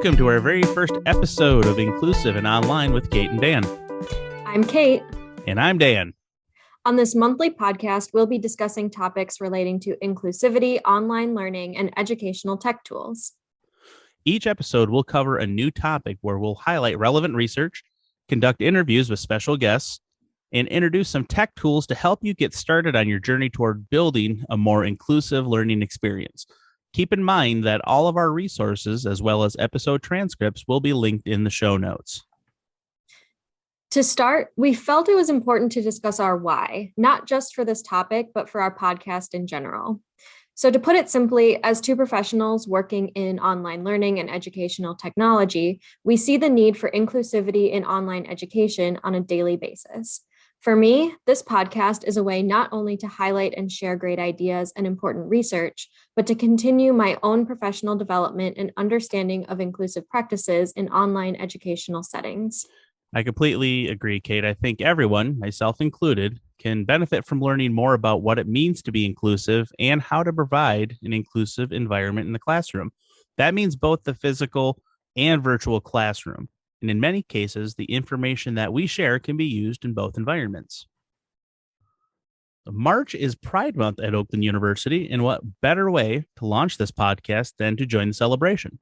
Welcome to our very first episode of Inclusive and Online with Kate and Dan. I'm Kate. And I'm Dan. On this monthly podcast, we'll be discussing topics relating to inclusivity, online learning, and educational tech tools. Each episode will cover a new topic where we'll highlight relevant research, conduct interviews with special guests, and introduce some tech tools to help you get started on your journey toward building a more inclusive learning experience. Keep in mind that all of our resources, as well as episode transcripts, will be linked in the show notes. To start, we felt it was important to discuss our why, not just for this topic, but for our podcast in general. So to put it simply, as two professionals working in online learning and educational technology, we see the need for inclusivity in online education on a daily basis. For me, this podcast is a way not only to highlight and share great ideas and important research, but to continue my own professional development and understanding of inclusive practices in online educational settings. I completely agree, Kate. I think everyone, myself included, can benefit from learning more about what it means to be inclusive and how to provide an inclusive environment in the classroom. That means both the physical and virtual classroom. And in many cases, the information that we share can be used in both environments. March is Pride Month at Oakland University, and what better way to launch this podcast than to join the celebration?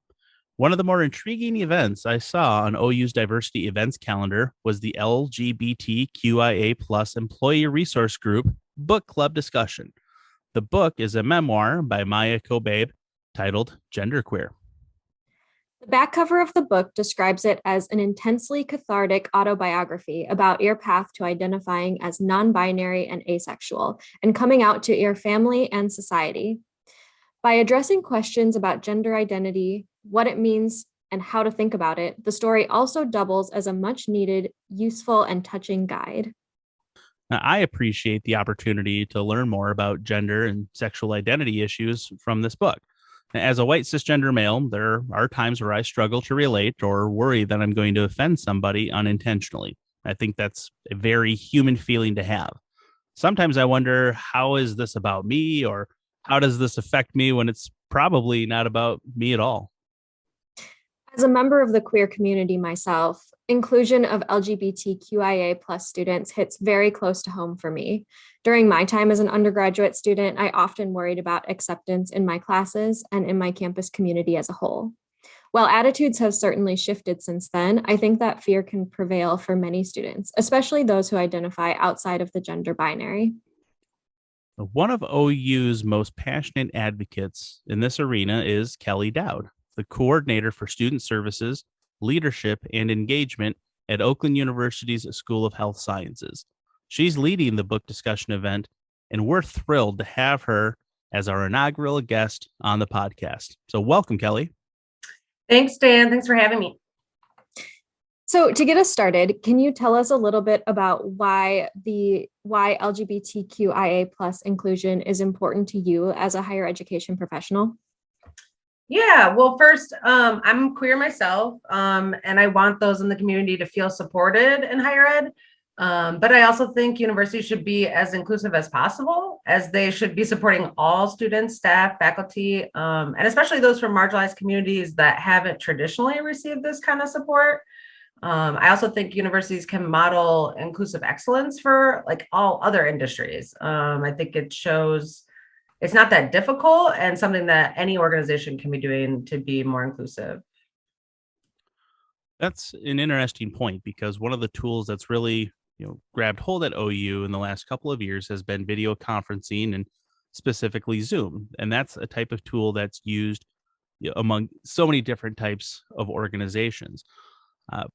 One of the more intriguing events I saw on OU's diversity events calendar was the LGBTQIA plus employee resource group book club discussion. The book is a memoir by Maia Kobabe titled Genderqueer. The back cover of the book describes it as an intensely cathartic autobiography about your path to identifying as non-binary and asexual and coming out to your family and society. By addressing questions about gender identity, what it means, and how to think about it, the story also doubles as a much-needed, useful, and touching guide. Now, I appreciate the opportunity to learn more about gender and sexual identity issues from this book. As a white cisgender male, there are times where I struggle to relate or worry that I'm going to offend somebody unintentionally. I think that's a very human feeling to have. Sometimes I wonder, how is this about me, or how does this affect me when it's probably not about me at all? As a member of the queer community myself, inclusion of LGBTQIA plus students hits very close to home for me. During my time as an undergraduate student, I often worried about acceptance in my classes and in my campus community as a whole. While attitudes have certainly shifted since then, I think that fear can prevail for many students, especially those who identify outside of the gender binary. One of OU's most passionate advocates in this arena is Kelli Dowd, the coordinator for student services, leadership, and engagement at Oakland University's School of Health Sciences. She's leading the book discussion event, and we're thrilled to have her as our inaugural guest on the podcast. So welcome, Kelli. Thanks, Dan. Thanks for having me. So to get us started, can you tell us a little bit about why LGBTQIA plus inclusion is important to you as a higher education professional? Yeah, well, first, I'm queer myself, and I want those in the community to feel supported in higher ed. But I also think universities should be as inclusive as possible, as they should be supporting all students, staff, faculty, and especially those from marginalized communities that haven't traditionally received this kind of support. I also think universities can model inclusive excellence for like all other industries. I think it shows it's not that difficult and something that any organization can be doing to be more inclusive. That's an interesting point, because one of the tools that's really grabbed hold at OU in the last couple of years has been video conferencing, and specifically Zoom. And that's a type of tool that's used among so many different types of organizations.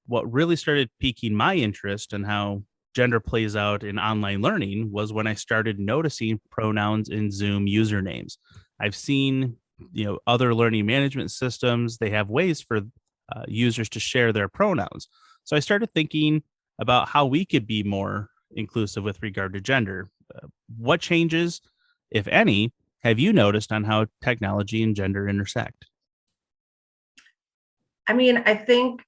What really started piquing my interest in how gender plays out in online learning was when I started noticing pronouns in Zoom usernames. I've seen, other learning management systems, they have ways for users to share their pronouns. So I started thinking about how we could be more inclusive with regard to gender. What changes, if any, have you noticed on how technology and gender intersect? I mean, I think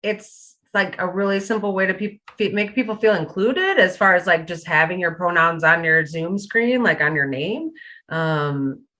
it's like a really simple way to make people feel included, as far as like just having your pronouns on your Zoom screen, like on your name.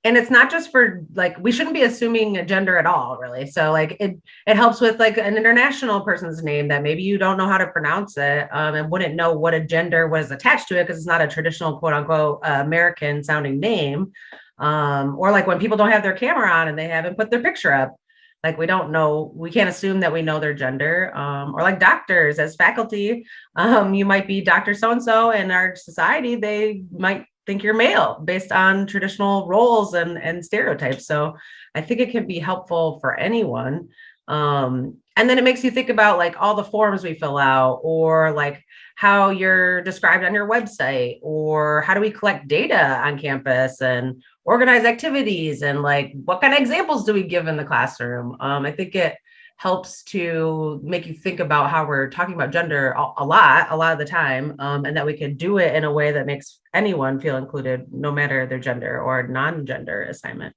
and it's not just for like, we shouldn't be assuming a gender at all, really. So like it helps with like an international person's name that maybe you don't know how to pronounce it, and wouldn't know what a gender was attached to it because it's not a traditional quote unquote American sounding name. Or like when people don't have their camera on and they haven't put their picture up, like we don't know, we can't assume that we know their gender. Or like doctors as faculty, you might be Dr. So-and-so in our society, they might think you're male based on traditional roles and stereotypes. So I think it can be helpful for anyone. And then it makes you think about like all the forms we fill out, or like how you're described on your website, or how do we collect data on campus and organize activities, and like what kind of examples do we give in the classroom. I think it helps to make you think about how we're talking about gender a lot of the time, and that we can do it in a way that makes anyone feel included, no matter their gender or non-gender assignment.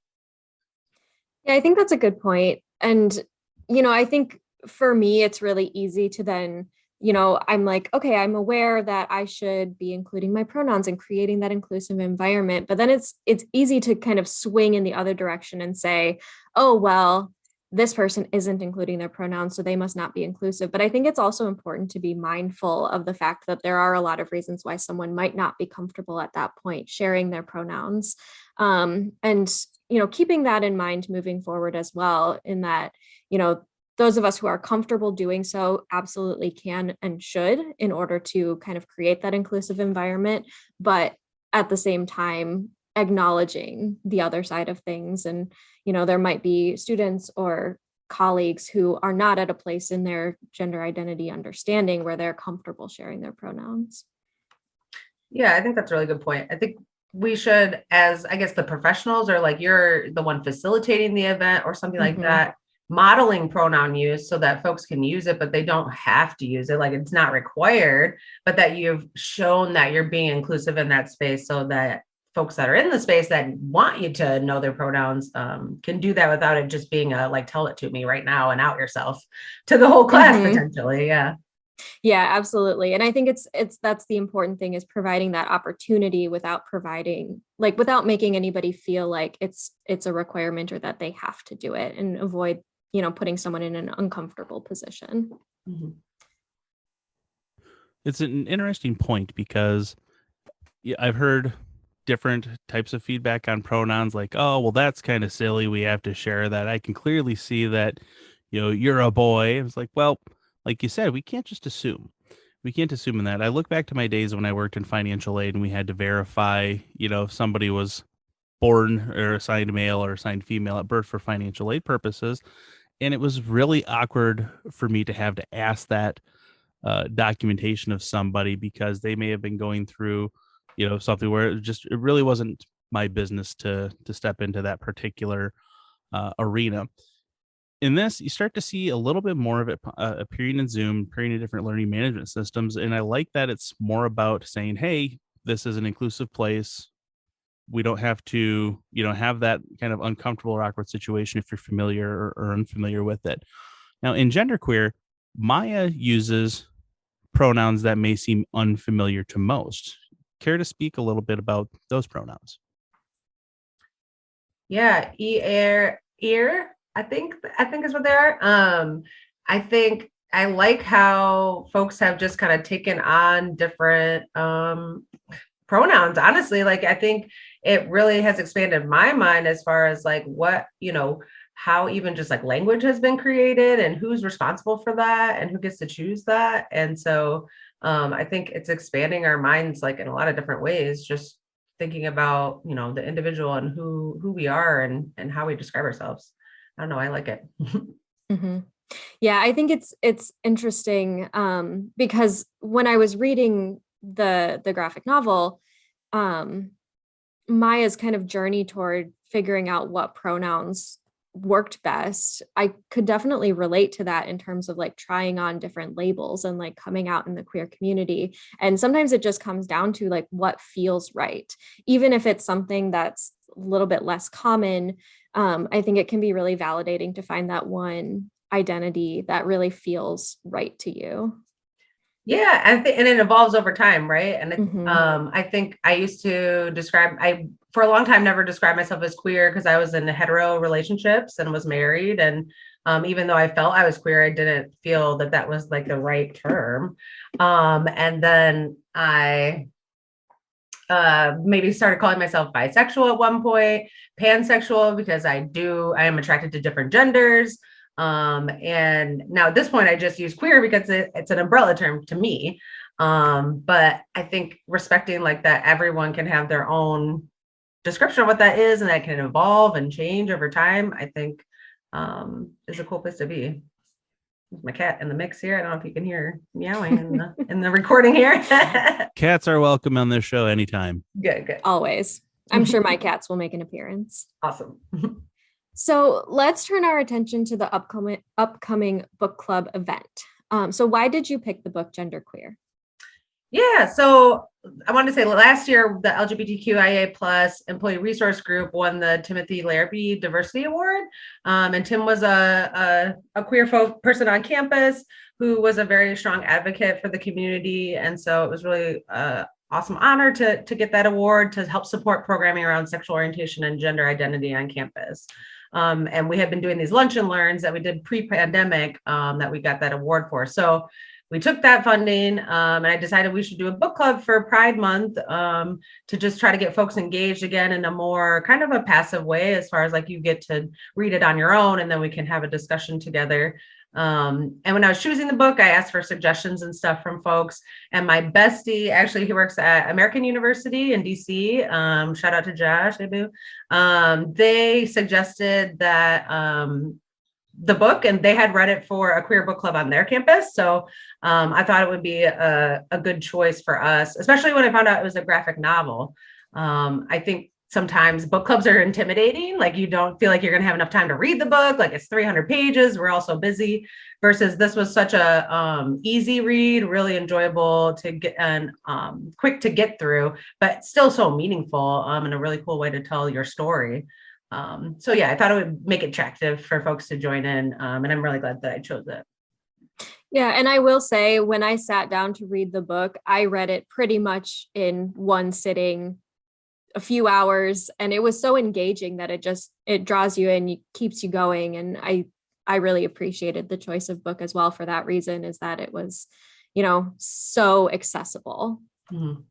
Yeah, I think that's a good point. And, I think for me, it's really easy to then, I'm like, okay, I'm aware that I should be including my pronouns and creating that inclusive environment. But then it's easy to kind of swing in the other direction and say, oh, well, this person isn't including their pronouns, so they must not be inclusive. But I think it's also important to be mindful of the fact that there are a lot of reasons why someone might not be comfortable at that point sharing their pronouns. And keeping that in mind moving forward as well, in that, those of us who are comfortable doing so absolutely can and should, in order to kind of create that inclusive environment, but at the same time, acknowledging the other side of things. And, there might be students or colleagues who are not at a place in their gender identity understanding where they're comfortable sharing their pronouns. Yeah, I think that's a really good point. I think we should, as I guess the professionals, or like you're the one facilitating the event or something like that, modeling pronoun use so that folks can use it, but they don't have to use it. Like it's not required, but that you've shown that you're being inclusive in that space, so that folks that are in the space that want you to know their pronouns can do that without it just being a like, tell it to me right now and out yourself to the whole class potentially. Yeah. Yeah, absolutely. And I think that's the important thing, is providing that opportunity without making anybody feel like it's a requirement or that they have to do it, and avoid, putting someone in an uncomfortable position. Mm-hmm. It's an interesting point because I've heard different types of feedback on pronouns, like, oh, well, that's kind of silly, we have to share that. I can clearly see that, you're a boy. It's like, well, like you said, we can't just assume. We can't assume in that. I look back to my days when I worked in financial aid and we had to verify, if somebody was born or assigned male or assigned female at birth for financial aid purposes. And it was really awkward for me to have to ask that documentation of somebody, because they may have been going through, something where it really wasn't my business to step into that particular arena. In this, you start to see a little bit more of it appearing in Zoom, appearing in different learning management systems. And I like that it's more about saying, hey, this is an inclusive place. We don't have to, have that kind of uncomfortable or awkward situation if you're familiar or unfamiliar with it. Now, in genderqueer, Maia uses pronouns that may seem unfamiliar to most. Care to speak a little bit about those pronouns? Yeah, ear, I think is what they are. I think I like how folks have just kind of taken on different pronouns. Honestly, like I think it really has expanded my mind as far as like what, how even just like language has been created and who's responsible for that and who gets to choose that. And so I think it's expanding our minds like in a lot of different ways, just thinking about, the individual and who we are and how we describe ourselves. I don't know. I like it. Mm-hmm. Yeah, I think it's interesting because when I was reading the graphic novel, Maia's kind of journey toward figuring out what pronouns worked best, I could definitely relate to that in terms of like trying on different labels and like coming out in the queer community. And sometimes it just comes down to like what feels right, even if it's something that's a little bit less common. I think it can be really validating to find that one identity that really feels right to you. Yeah, and it evolves over time, right? And I think I used to describe, for a long time never described myself as queer because I was in hetero relationships and was married. And even though I felt I was queer, I didn't feel that that was like the right term. And then I maybe started calling myself bisexual at one point, pansexual, because I am attracted to different genders. And now at this point, I just use queer because it's an umbrella term to me. But I think respecting like that, everyone can have their own description of what that is, and that can evolve and change over time, I think is a cool place to be. There's my cat in the mix here. I don't know if you can hear meowing in the recording here. Cats are welcome on this show anytime. Good. Always. I'm sure my cats will make an appearance. Awesome. So let's turn our attention to the upcoming book club event. So why did you pick the book Genderqueer? Yeah, so I wanted to say last year, the LGBTQIA plus employee resource group won the Timothy Larrabee Diversity Award. And Tim was a queer person on campus who was a very strong advocate for the community. And so it was really awesome honor to get that award to help support programming around sexual orientation and gender identity on campus. And we had been doing these lunch and learns that we did pre-pandemic that we got that award for. So we took that funding and I decided we should do a book club for Pride Month to just try to get folks engaged again in a more kind of a passive way, as far as like you get to read it on your own and then we can have a discussion together. And when I was choosing the book, I asked for suggestions and stuff from folks. And my bestie, actually, he works at American University in DC. Shout out to Josh, they suggested that the book, and they had read it for a queer book club on their campus. So I thought it would be a good choice for us, especially when I found out it was a graphic novel. I think sometimes book clubs are intimidating. Like you don't feel like you're going to have enough time to read the book. Like it's 300 pages. We're all so busy, versus this was such a easy read, really enjoyable to get and quick to get through, but still so meaningful and a really cool way to tell your story. So yeah, I thought it would make it attractive for folks to join in. And I'm really glad that I chose it. Yeah. And I will say, when I sat down to read the book, I read it pretty much in one sitting, a few hours, and it was so engaging that it draws you in, keeps you going. And I really appreciated the choice of book as well for that reason, is that it was, so accessible. Mm-hmm.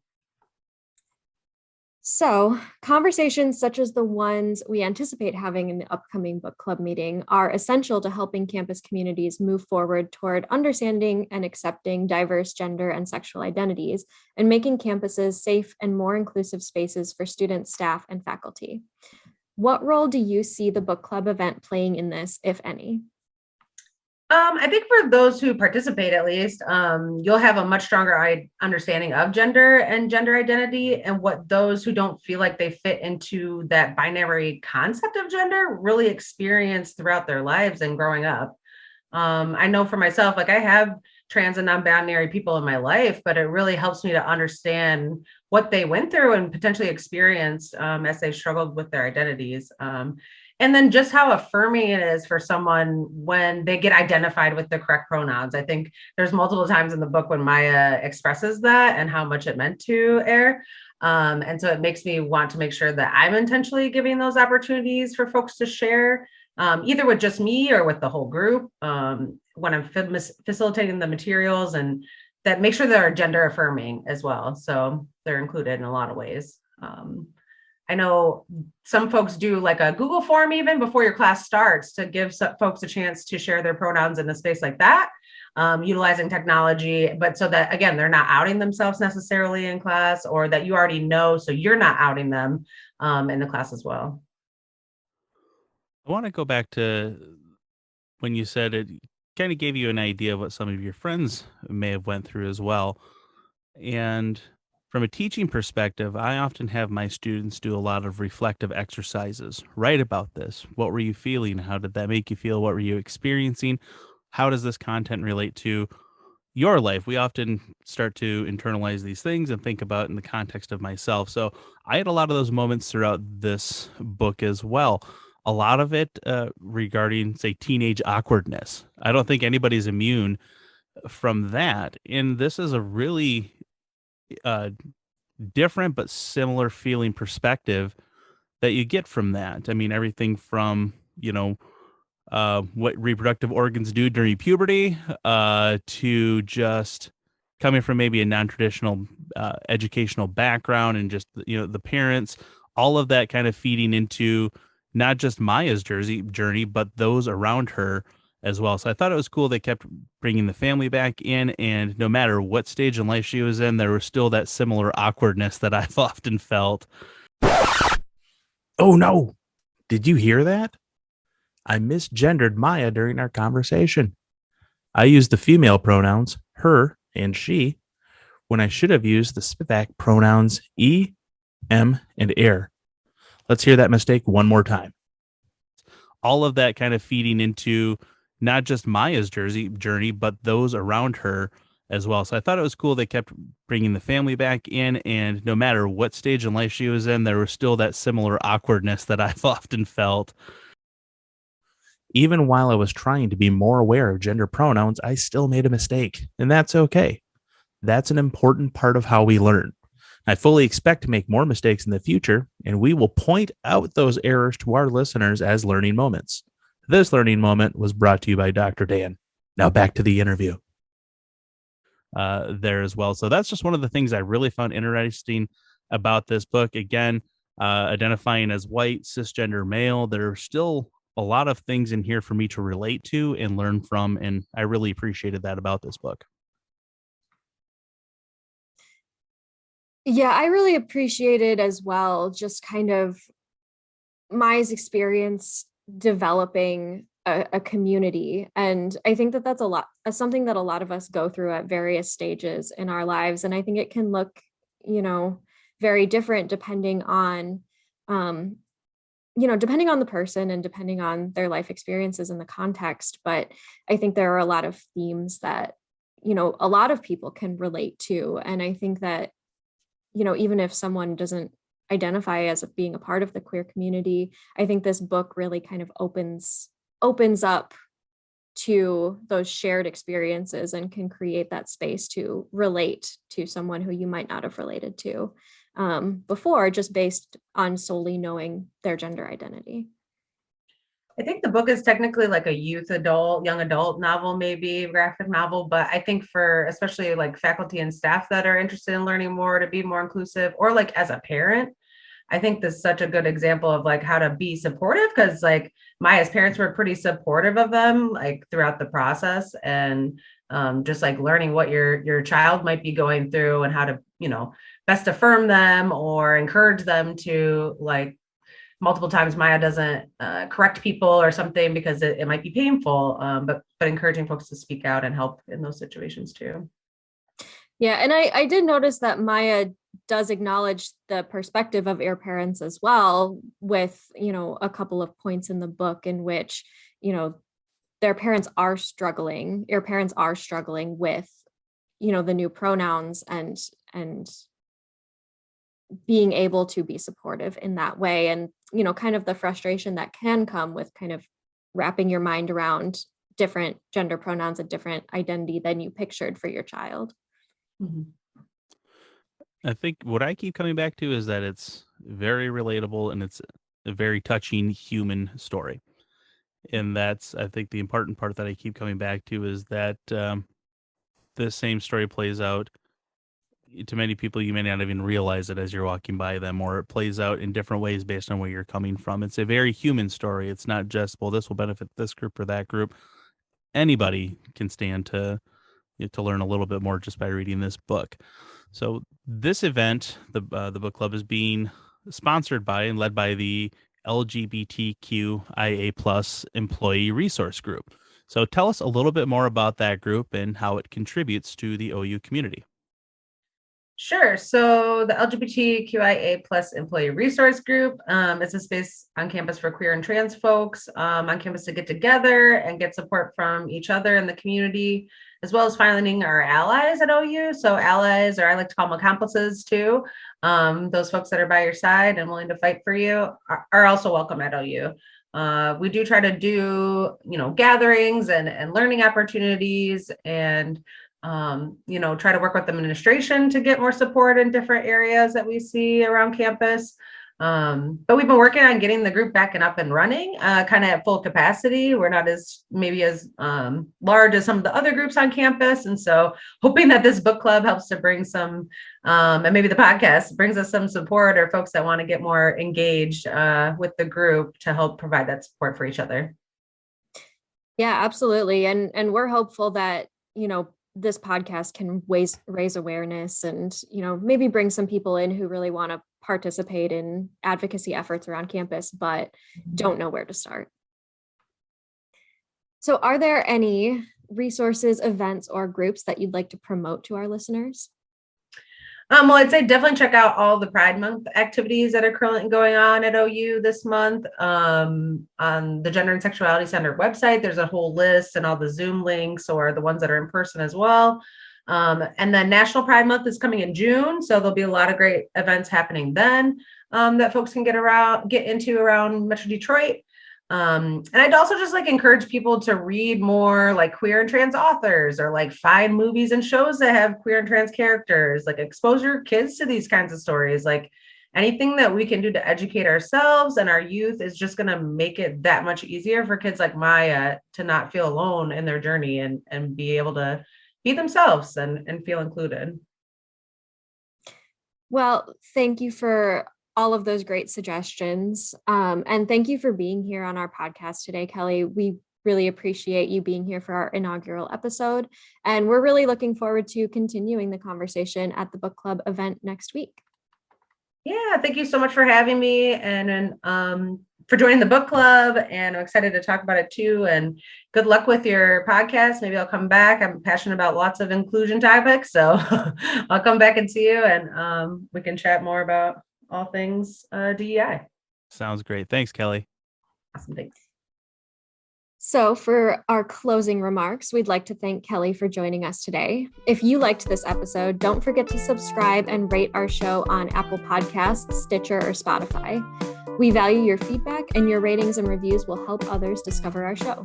So conversations such as the ones we anticipate having in the upcoming book club meeting are essential to helping campus communities move forward toward understanding and accepting diverse gender and sexual identities, and making campuses safe and more inclusive spaces for students, staff, and faculty. What role do you see the book club event playing in this, if any? I think for those who participate, at least, you'll have a much stronger understanding of gender and gender identity, and what those who don't feel like they fit into that binary concept of gender really experience throughout their lives and growing up. I know for myself, like I have trans and non-binary people in my life, but it really helps me to understand what they went through and potentially experienced as they struggled with their identities. And then just how affirming it is for someone when they get identified with the correct pronouns. I think there's multiple times in the book when Maia expresses that and how much it meant to Air. And so it makes me want to make sure that I'm intentionally giving those opportunities for folks to share, either with just me or with the whole group when I'm facilitating the materials, and that make sure they're gender affirming as well. So they're included in a lot of ways. I know some folks do like a Google form even before your class starts to give folks a chance to share their pronouns in a space like that, utilizing technology, but so that, again, they're not outing themselves necessarily in class, or that you already know, so you're not outing them in the class as well. I want to go back to when you said it kind of gave you an idea of what some of your friends may have went through as well. And from a teaching perspective, I often have my students do a lot of reflective exercises. Write about this. What were you feeling? How did that make you feel? What were you experiencing? How does this content relate to your life? We often start to internalize these things and think about in the context of myself. So I had a lot of those moments throughout this book as well. A lot of it regarding, say, teenage awkwardness. I don't think anybody's immune from that. And this is a really different but similar feeling perspective that you get from that. I mean, everything from, what reproductive organs do during puberty, to just coming from maybe a non-traditional educational background, and just, the parents, all of that kind of feeding into not just Maya's journey, but those around her as well. So I thought it was cool they kept bringing the family back in, and no matter what stage in life she was in, there was still that similar awkwardness that I've often felt. Oh no, did you hear that? I misgendered Maya during our conversation. I used the female pronouns her and she when I should have used the Spivak pronouns e, m, and er. Let's hear that mistake one more time. All of that kind of feeding into not just Maya's journey, but those around her as well. So I thought it was cool they kept bringing the family back in, and no matter what stage in life she was in, there was still that similar awkwardness that I've often felt. Even while I was trying to be more aware of gender pronouns, I still made a mistake, and that's okay. That's an important part of how we learn. I fully expect to make more mistakes in the future, and we will point out those errors to our listeners as learning moments. This learning moment was brought to you by Dr. Dan. Now back to the interview. There as well. So that's just one of the things I really found interesting about this book. Again, identifying as white, cisgender male, there are still a lot of things in here for me to relate to and learn from, and I really appreciated that about this book. Yeah, I really appreciated as well, just kind of Maya's experience developing a community. And I think that that's something that a lot of us go through at various stages in our lives. And I think it can look, very different depending on, depending on the person and depending on their life experiences and the context. But I think there are a lot of themes that, a lot of people can relate to. And I think that, even if someone doesn't identify as being a part of the queer community, I think this book really kind of opens up to those shared experiences and can create that space to relate to someone who you might not have related to before, just based on solely knowing their gender identity. I think the book is technically like a young adult novel, maybe graphic novel, but I think for especially like faculty and staff that are interested in learning more to be more inclusive, or like as a parent, I think this is such a good example of like how to be supportive, because like Maya's parents were pretty supportive of them like throughout the process, and just like learning what your child might be going through and how to, best affirm them or encourage them to, like, multiple times Maya doesn't correct people or something because it might be painful, but encouraging folks to speak out and help in those situations too. Yeah, and I did notice that Maya does acknowledge the perspective of heir parents as well, with, a couple of points in the book in which, their parents are struggling, heir parents are struggling with, the new pronouns and being able to be supportive in that way. And, kind of the frustration that can come with kind of wrapping your mind around different gender pronouns, a different identity than you pictured for your child. Mm-hmm. I think what I keep coming back to is that it's very relatable and it's a very touching human story. And that's, I think, the important part that I keep coming back to is that the same story plays out to many people. You may not even realize it as you're walking by them, or it plays out in different ways based on where you're coming from. It's a very human story. It's not just, well, this will benefit this group or that group. Anybody can stand to learn a little bit more just by reading this book. So this event, the book club, is being sponsored by and led by the LGBTQIA plus employee resource group. So tell us a little bit more about that group and how it contributes to the OU community. Sure. So the LGBTQIA plus employee resource group is a space on campus for queer and trans folks on campus to get together and get support from each other in the community, as well as finding our allies at OU. So allies, or I like to call them accomplices too, those folks that are by your side and willing to fight for you are also welcome at OU. We do try to do, gatherings and learning opportunities, and try to work with the administration to get more support in different areas that we see around campus. But we've been working on getting the group back and up and running, kind of at full capacity. We're not as large as some of the other groups on campus. And so hoping that this book club helps to bring some, and maybe the podcast brings us some support, or folks that want to get more engaged with the group to help provide that support for each other. Yeah, absolutely. And we're hopeful that, this podcast can raise awareness and, maybe bring some people in who really want to participate in advocacy efforts around campus, but don't know where to start. So are there any resources, events, or groups that you'd like to promote to our listeners? Well, I'd say definitely check out all the Pride Month activities that are currently going on at OU this month. On the Gender and Sexuality Center website, there's a whole list, and all the Zoom links or the ones that are in person as well. And then National Pride Month is coming in June, so there'll be a lot of great events happening then that folks can get into around Metro Detroit. And I'd also just encourage people to read more queer and trans authors, or find movies and shows that have queer and trans characters, expose your kids to these kinds of stories. Anything that we can do to educate ourselves and our youth is just going to make it that much easier for kids like Maia to not feel alone in their journey and be able to be themselves and feel included. Well, thank you for all of those great suggestions. And thank you for being here on our podcast today, Kelli. We really appreciate you being here for our inaugural episode. And we're really looking forward to continuing the conversation at the book club event next week. Yeah, thank you so much for having me and for joining the book club. And I'm excited to talk about it too. And good luck with your podcast. Maybe I'll come back. I'm passionate about lots of inclusion topics. So I'll come back and see you, and we can chat more about all things DEI. Sounds great. Thanks, Kelli. Awesome. Thanks. So for our closing remarks, we'd like to thank Kelli for joining us today. If you liked this episode, don't forget to subscribe and rate our show on Apple Podcasts, Stitcher, or Spotify. We value your feedback, and your ratings and reviews will help others discover our show.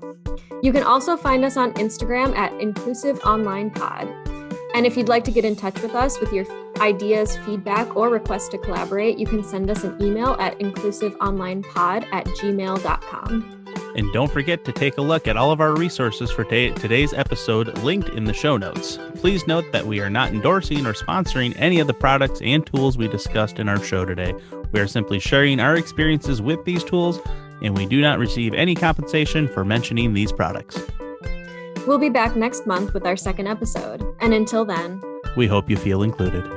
You can also find us on Instagram at InclusiveOnlinePod. And if you'd like to get in touch with us with your ideas, feedback, or requests to collaborate, you can send us an email at inclusiveonlinepod@gmail.com. And don't forget to take a look at all of our resources for today's episode linked in the show notes. Please note that we are not endorsing or sponsoring any of the products and tools we discussed in our show today. We are simply sharing our experiences with these tools, and we do not receive any compensation for mentioning these products. We'll be back next month with our second episode. And until then, we hope you feel included.